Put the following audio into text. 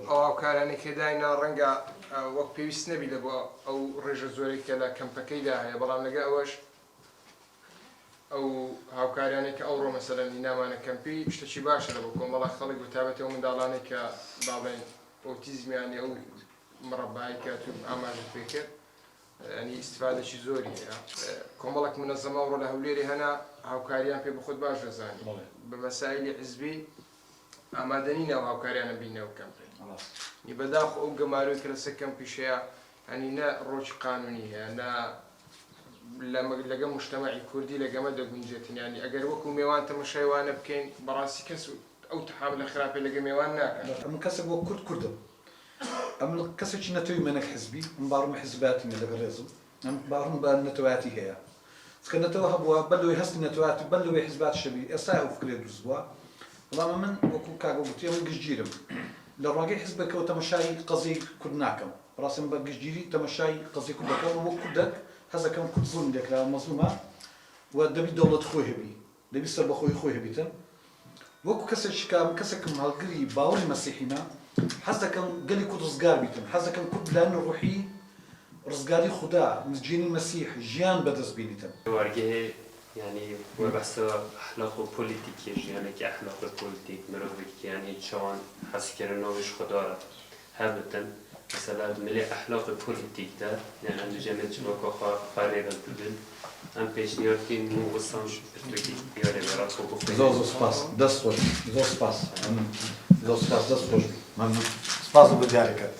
أو كان كداينا رنجا وقت بيس نبي لبوا أو رجع زوري كلا كم بكيدا هي برا نجا أوش أو هاو كارياني كأورو مثلا ينام أنا كم بي اشتشي باشا لبكم والله خلق وتابته من دالاني كبابين أوتيزم يعني أو مربعي كاتب أعمال الفكر يعني استفادة شيء زوري كمالك منظمة ورا هوليري هنا هاو كاريان في بخد باش زاني بمسائل حزبي أمادنينا وهاو كاريان بينا وكامبين يبدأ أو جمارو كلا سكن بشيء يعني نا روج قانونية نا لما لقى مجتمعي كردي لقى مدى جنجتين يعني أجر وكم ميوان تمشي وأنا بكين براسي كسو أو تحامل خرافي لقى ميوان ناكل. من كسب وكرد كردم. أم كسب شيء نتوي منك حزبي مبارم حزباتي من الغريزم. أم بارم بنتواتي هي. سكن نتوها بوا بلو يحس نتواتي بلو يحزبات شبي أساء وفكرة الأسبوع. والله من وكو كاغو بتي من جيرم. للراجع حزبك وتمشي قضية كردناكم. براسم بجيري تمشي قضية كردك وكردك. هذا كان كل ظلم لك لا مظلومة ودبي دولة خويه بي دبي سرب خويه بيتن وكو كسر شكام كسر كم هالقري باوري مسيحينا هذا كان قالي كود رزقار بيتن هذا كان كود لأنه روحي رزقاري خدا مسجين المسيح جيان بدرس بيتن. ورجه يعني وبحث أخلاق بوليتيكي يعني كأخلاق بوليتيك مروج يعني شلون حسكرنا وش خدارة هبتن مثلا ملي أخلاق بوليتيك ده يعني عند جميع شبكة خارجة البلد أم بيشنيارتين مو وصلنا بتوكي ياري برات خوفه. زوز سباس دست خوش زوز سباس دست خوش ممنون سباس بديارك.